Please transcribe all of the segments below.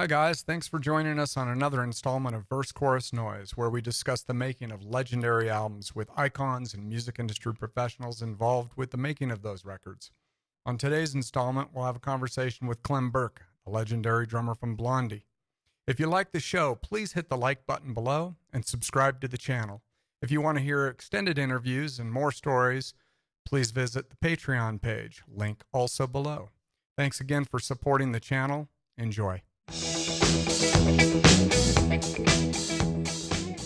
Hi, guys. Thanks for joining us on another installment of Verse Chorus Noise, where we discuss the making of legendary albums with icons and music industry professionals involved with the making of those records. On today's installment, we'll have a conversation with Clem Burke, a legendary drummer from Blondie. If you like the show, please hit the like button below and subscribe to the channel. If you want to hear extended interviews and more stories, please visit the Patreon page, link also below. Thanks again for supporting the channel. Enjoy.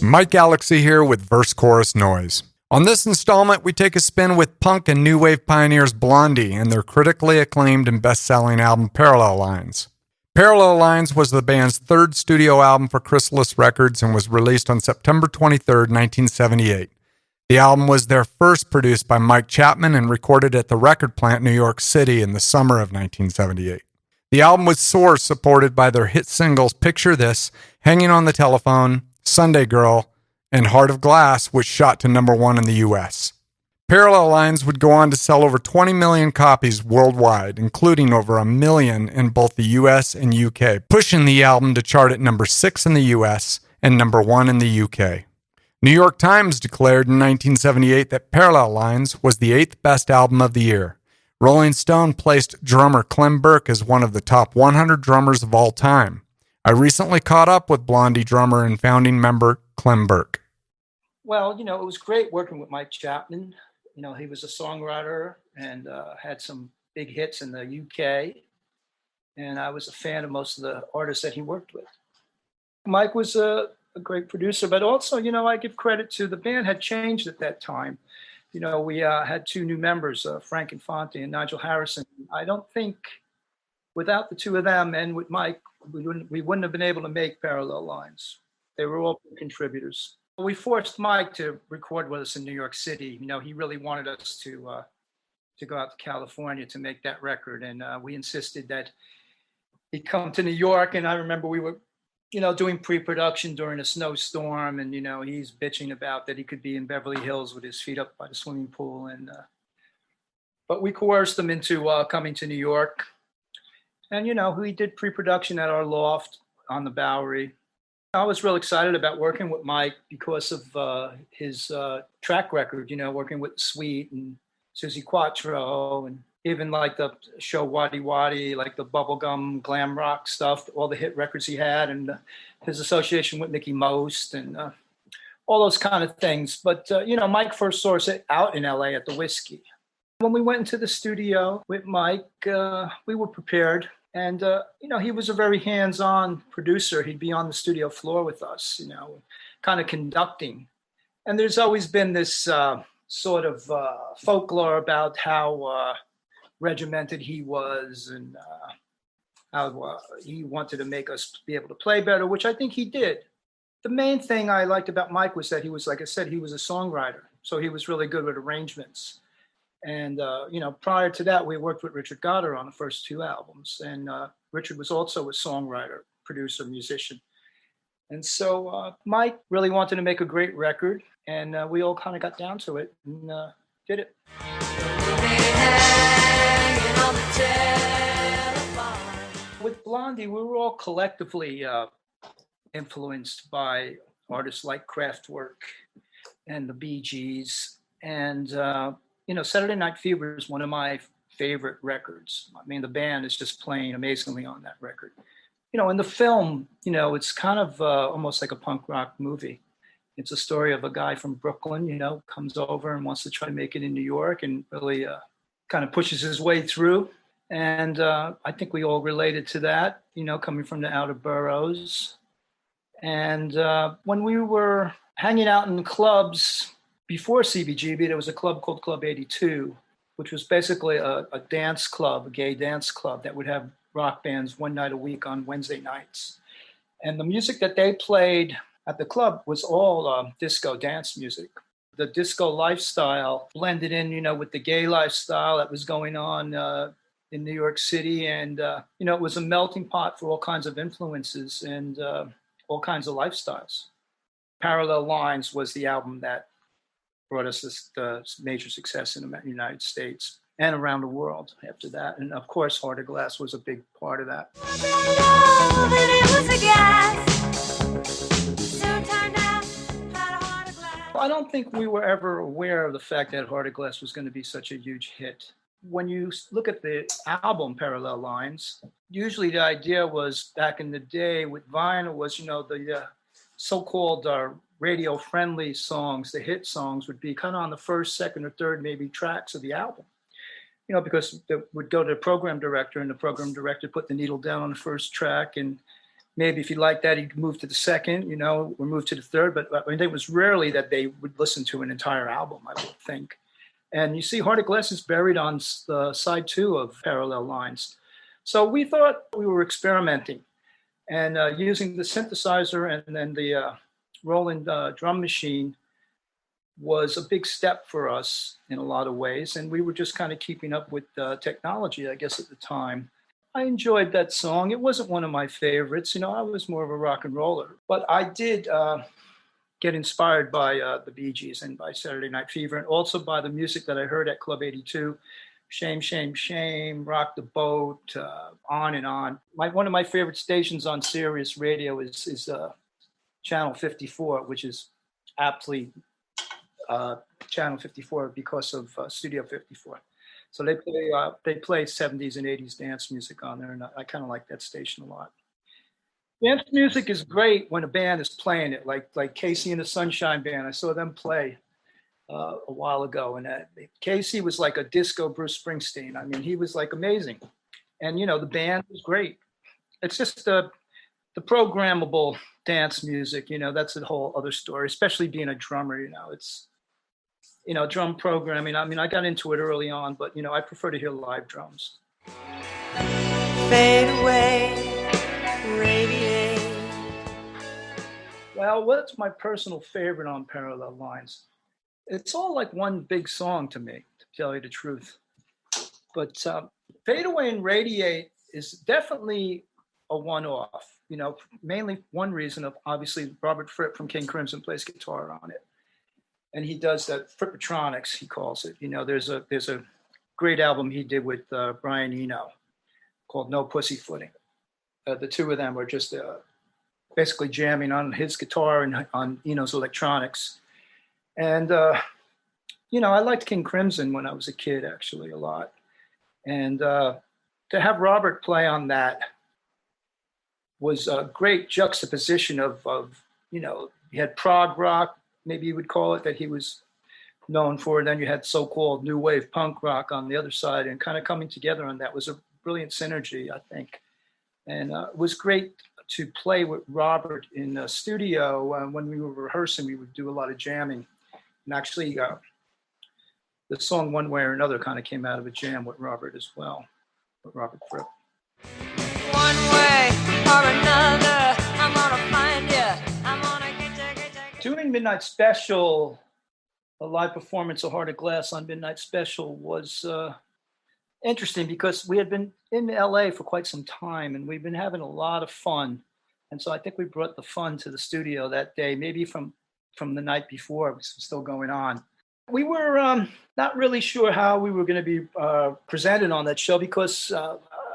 Mike Galaxy here with Verse Chorus Noise. On this installment, we take a spin with punk and new wave pioneers Blondie and their critically acclaimed and best-selling album Parallel Lines. Parallel Lines was the band's third studio album for Chrysalis Records and was released on September 23, 1978. The album was their first produced by Mike Chapman and recorded at the record plant New York City in the summer of 1978. The album was source supported by their hit singles Picture This, Hanging on the Telephone, Sunday Girl, and Heart of Glass, which shot to number 1 in the U.S. Parallel Lines would go on to sell over 20 million copies worldwide, including over 1 million in both the U.S. and U.K., pushing the album to chart at number 6 in the U.S. and number 1 in the U.K. New York Times declared in 1978 that Parallel Lines was the 8th best album of the year. Rolling Stone placed drummer Clem Burke as one of the top 100 drummers of all time. I recently caught up with Blondie drummer and founding member Clem Burke. Well, it was great working with Mike Chapman. He was a songwriter and had some big hits in the UK. And I was a fan of most of the artists that he worked with. Mike was a great producer, but also, I give credit to the band had changed at that time. We had 2 new members, Frank Infante and Nigel Harrison. I don't think without the 2 of them and with Mike, we wouldn't have been able to make Parallel Lines. They were all contributors. We forced Mike to record with us in New York City. He really wanted us to go out to California to make that record. And we insisted that he'd come to New York. And I remember we were doing pre-production during a snowstorm, and he's bitching about that he could be in Beverly Hills with his feet up by the swimming pool, and but we coerced him into coming to New York, and we did pre-production at our loft on the Bowery. I was real excited about working with Mike because of his track record, working with Sweet and Susie Quattro, and even like the show Waddy Waddy, like the bubblegum glam rock stuff, all the hit records he had, and his association with Mickey Most, and all those kind of things. But, Mike first saw us out in LA at the Whiskey. When we went into the studio with Mike, we were prepared. And, he was a very hands-on producer. He'd be on the studio floor with us, kind of conducting. And there's always been this sort of folklore about how regimented he was, and how he wanted to make us be able to play better, which I think he did. The main thing I liked about Mike was that he was, like I said, he was a songwriter. So he was really good with arrangements. And, prior to that, we worked with Richard Goddard on the first 2 albums. And Richard was also a songwriter, producer, musician. And so Mike really wanted to make a great record. And we all kind of got down to it and did it. With Blondie, we were all collectively influenced by artists like Kraftwerk and the Bee Gees. And, Saturday Night Fever is one of my favorite records. I mean, the band is just playing amazingly on that record. In the film, it's kind of almost like a punk rock movie. It's a story of a guy from Brooklyn, comes over and wants to try to make it in New York, and really kind of pushes his way through. And I think we all related to that, coming from the outer boroughs. And when we were hanging out in clubs before CBGB, there was a club called Club 82, which was basically a dance club, a gay dance club that would have rock bands one night a week on Wednesday nights. And the music that they played at the club was all disco dance music. The disco lifestyle blended in, with the gay lifestyle that was going on in New York City. And, it was a melting pot for all kinds of influences and all kinds of lifestyles. Parallel Lines was the album that brought us the major success in the United States. and around the world after that. And of course, Heart of Glass was a big part of that. I don't think we were ever aware of the fact that Heart of Glass was going to be such a huge hit. When you look at the album Parallel Lines, usually the idea was back in the day with vinyl was, the so-called radio-friendly songs, the hit songs would be kind of on the first, second, or third maybe tracks of the album. Because it would go to the program director, and the program director put the needle down on the first track, and maybe if you like that, he'd move to the second, or move to the third. But I mean, it was rarely that they would listen to an entire album, I would think. And you see Heart of Glass is buried on the side 2 of Parallel Lines. So we thought we were experimenting and using the synthesizer and then the Roland drum machine was a big step for us in a lot of ways. And we were just kind of keeping up with technology, I guess, at the time. I enjoyed that song. It wasn't one of my favorites. I was more of a rock and roller. But I did get inspired by the Bee Gees and by Saturday Night Fever, and also by the music that I heard at Club 82. Shame, Shame, Shame, Rock the Boat, on and on. One of my favorite stations on Sirius Radio is Channel 54, which is aptly Channel 54 because of Studio 54. So they play 70s and 80s dance music on there, and I kind of like that station a lot. Dance music is great when a band is playing it, like Casey and the Sunshine Band. I saw them play a while ago, and Casey was like a disco Bruce Springsteen. I mean, he was like amazing, and the band was great. It's just the programmable dance music, that's a whole other story. Especially being a drummer, it's drum programming. I mean, I got into it early on, but I prefer to hear live drums. Fade away, radiate. Well, what's my personal favorite on Parallel Lines? It's all like one big song to me, to tell you the truth. But Fade Away and Radiate is definitely a one-off. Mainly one reason of obviously Robert Fripp from King Crimson plays guitar on it. And he does that Frippatronics, he calls it. There's a great album he did with Brian Eno called No Pussyfooting. The two of them were just basically jamming on his guitar and on Eno's electronics. And, I liked King Crimson when I was a kid, actually, a lot. And to have Robert play on that was a great juxtaposition of you had prog rock, maybe you would call it, that he was known for. And then you had so-called new wave punk rock on the other side, and kind of coming together on that was a brilliant synergy, I think. And it was great to play with Robert in the studio. When we were rehearsing, we would do a lot of jamming. And actually, the song One Way or Another kind of came out of a jam with Robert as well, with Robert Fripp. One way or another, I'm gonna find you. I'm gonna get you. Doing Midnight Special, a live performance of Heart of Glass on Midnight Special was interesting because we had been in LA for quite some time and we've been having a lot of fun. And so I think we brought the fun to the studio that day, maybe from the night before, it was still going on. We were not really sure how we were going to be presented on that show because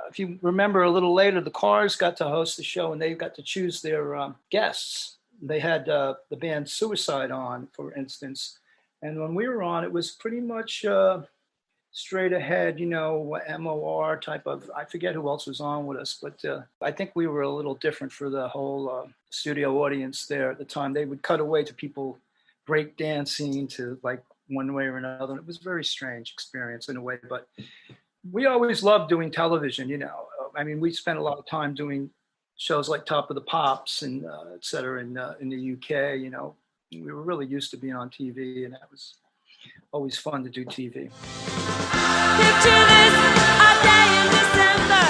if you remember a little later, the Cars got to host the show and they got to choose their guests. They had the band Suicide on, for instance. And when we were on, it was pretty much straight ahead, MOR type of, I forget who else was on with us, but I think we were a little different for the whole studio audience there at the time. They would cut away to people break dancing to like One Way or Another. It was a very strange experience in a way, but we always loved doing television, I mean, we spent a lot of time doing shows like Top of the Pops and et cetera in the UK, we were really used to being on TV, and that was always fun to do TV. Picture this, a day in December.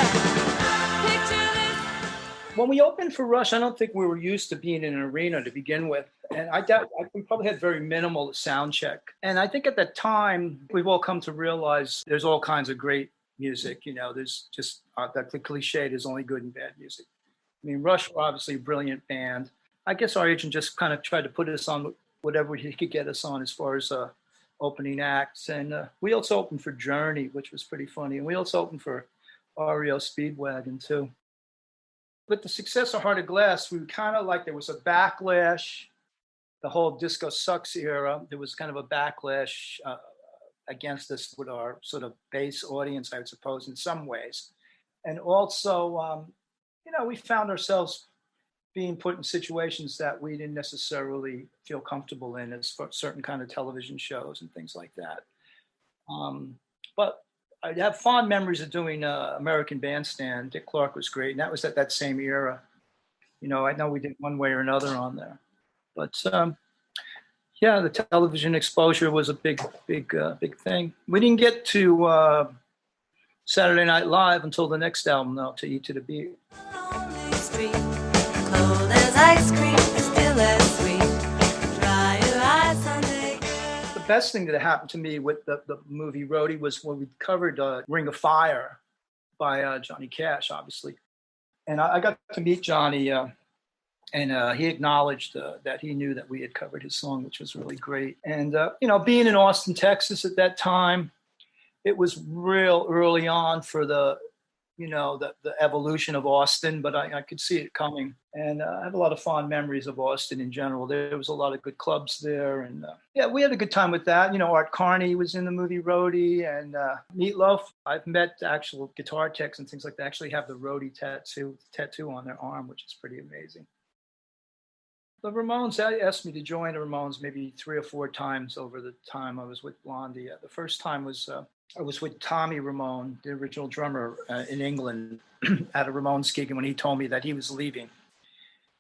Picture this. When we opened for Rush, I don't think we were used to being in an arena to begin with. And I doubt we probably had very minimal sound check. And I think at that time, we've all come to realize there's all kinds of great music. There's just that the cliche, there's only good and bad music. I mean, Rush were obviously a brilliant band. I guess our agent just kind of tried to put us on whatever he could get us on as far as opening acts. And we also opened for Journey, which was pretty funny. And we also opened for REO Speedwagon too. With the success of Heart of Glass, we kind of like, there was a backlash. The whole Disco Sucks era, there was kind of a backlash against us with our sort of base audience, I would suppose, in some ways. And also, we found ourselves being put in situations that we didn't necessarily feel comfortable in, as for certain kind of television shows and things like that. But I have fond memories of doing American Bandstand. Dick Clark was great, and that was at that same era. I know we did one way or another on there. But the television exposure was a big thing. We didn't get to Saturday Night Live until the next album, though, to Eat to the Beat. Street, cold as ice cream, still as sweet. Dry your eyes, Sunday. The best thing that happened to me with the movie Roadie was when we covered Ring of Fire by Johnny Cash, obviously. And I got to meet Johnny. And he acknowledged that he knew that we had covered his song, which was really great. And, being in Austin, Texas at that time, it was real early on for the evolution of Austin, but I could see it coming. And I have a lot of fond memories of Austin in general. There was a lot of good clubs there. And we had a good time with that. Art Carney was in the movie Roadie, and Meatloaf. I've met actual guitar techs and things like that. Actually have the Roadie tattoo on their arm, which is pretty amazing. The Ramones asked me to join the Ramones maybe 3 or 4 times over the time I was with Blondie. The first time was I was with Tommy Ramone, the original drummer in England, at a Ramones gig, and when he told me that he was leaving,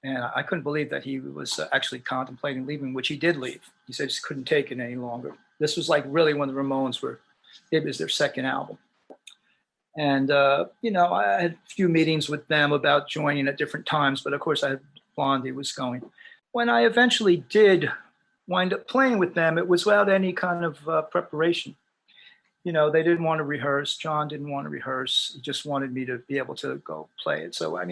and I couldn't believe that he was actually contemplating leaving, which he did leave. He said he just couldn't take it any longer. This was like really when the Ramones it was their second album. And, I had a few meetings with them about joining at different times, but of course Blondie was going. When I eventually did wind up playing with them, it was without any kind of preparation. They didn't want to rehearse. John didn't want to rehearse. He just wanted me to be able to go play it. So, I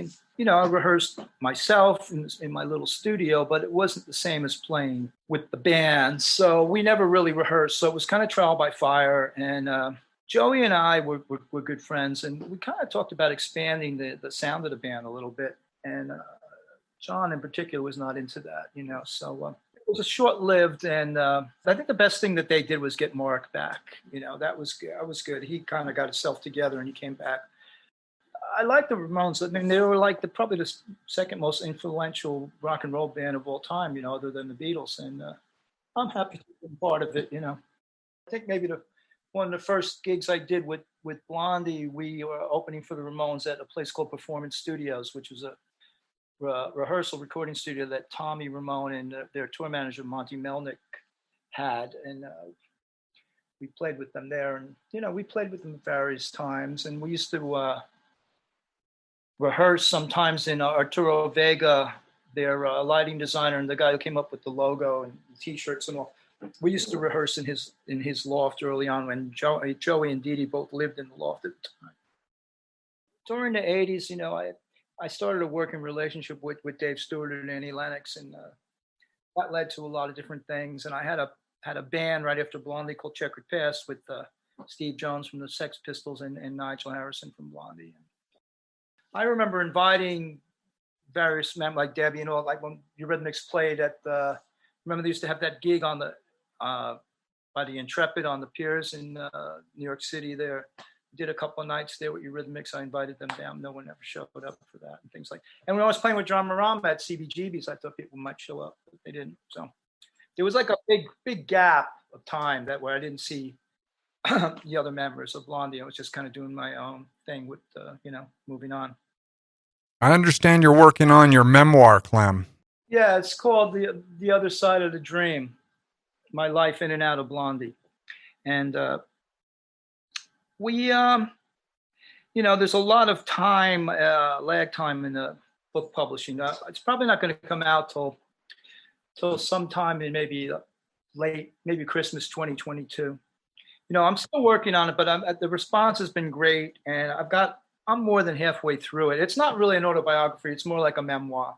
rehearsed myself in my little studio, but it wasn't the same as playing with the band. So we never really rehearsed. So it was kind of trial by fire. And Joey and I were good friends, and we kind of talked about expanding the sound of the band a little bit. And John in particular was not into that, so it was a short-lived, and I think the best thing that they did was get Mark back. That was good. He kind of got himself together and he came back. I like the Ramones. They were like probably the second most influential rock and roll band of all time, other than the Beatles. And I'm happy to be part of it, I think maybe one of the first gigs I did with Blondie, we were opening for the Ramones at a place called Performance Studios, which was a rehearsal recording studio that Tommy Ramone and their tour manager Monty Melnick had, and we played with them there. And we played with them at various times, and we used to rehearse sometimes in Arturo Vega, their lighting designer, and the guy who came up with the logo and the t-shirts and all. We used to rehearse in his loft early on when Joey and Dee Dee both lived in the loft at the time. During the 80s, I started a working relationship with Dave Stewart and Annie Lennox, and that led to a lot of different things. And I had a band right after Blondie called Checkered Past with Steve Jones from the Sex Pistols and Nigel Harrison from Blondie. And I remember inviting various men like Debbie, like when Eurythmics played at remember they used to have that gig on the by the Intrepid on the piers in New York City there. Did a couple of nights there with Eurythmics. I invited them down. No one ever showed up for that and things like. And when I was playing with John Marama at CBGB's, I thought people might show up, but they didn't. So there was like a big gap of time where I didn't see the other members of Blondie. I was just kind of doing my own thing with moving on. I understand you're working on your memoir, Clem. Yeah, it's called The Other Side of the Dream: My Life in and Out of Blondie, and. We, there's a lot of time, lag time in the book publishing. It's probably not going to come out till sometime in maybe Christmas 2022. I'm still working on it, but the response has been great, and I'm more than halfway through it. It's not really an autobiography. It's more like a memoir.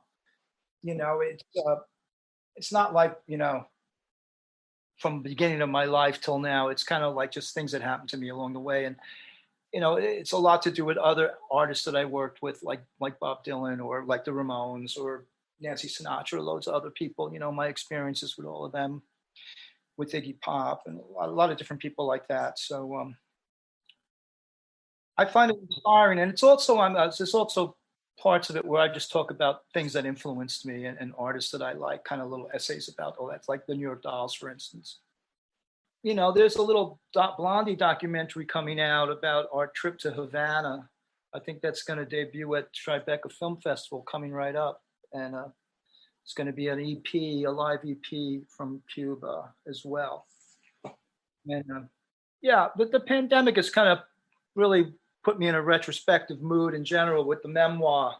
It's not like, from the beginning of my life till now. It's kind of like just things that happened to me along the way. And, it's a lot to do with other artists that I worked with, like Bob Dylan or like the Ramones or Nancy Sinatra, loads of other people, my experiences with all of them, with Iggy Pop and a lot of different people like that. So I find it inspiring. And it's also, there's also parts of it where I just talk about things that influenced me and artists that I like, kind of little essays about all that, like the New York Dolls, for instance. There's a little Blondie documentary coming out about our trip to Havana. I think that's going to debut at Tribeca Film Festival coming right up. And it's going to be an EP, a live EP from Cuba as well. And but the pandemic has kind of really put me in a retrospective mood in general with the memoir.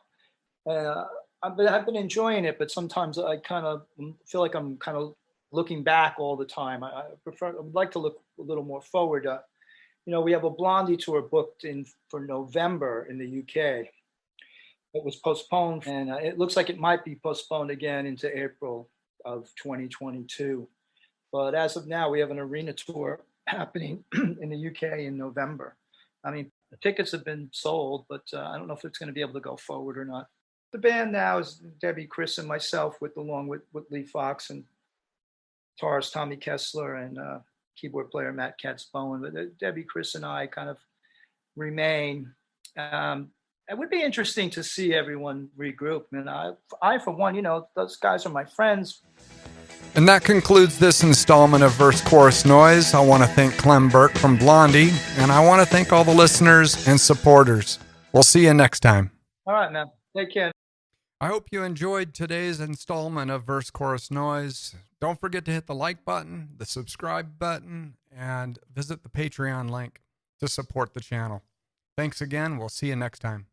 I've been enjoying it, but sometimes I kind of feel like I'm kind of looking back all the time. I would like to look a little more forward. We have a Blondie tour booked for November in the UK. It was postponed, and it looks like it might be postponed again into April of 2022. But as of now, we have an arena tour happening in the UK in November. I mean, the tickets have been sold, but I don't know if it's going to be able to go forward or not. The band now is Debbie, Chris, and myself, along with Leigh Foxx and guitarist Tommy Kessler and keyboard player Matt Katz-Bohen. But Debbie, Chris, and I kind of remain. It would be interesting to see everyone regroup. And I for one, those guys are my friends. And that concludes this installment of Verse Chorus Noise. I want to thank Clem Burke from Blondie, and I want to thank all the listeners and supporters. We'll see you next time. All right, man. Take care. I hope you enjoyed today's installment of Verse Chorus Noise. Don't forget to hit the like button, the subscribe button, and visit the Patreon link to support the channel. Thanks again. We'll see you next time.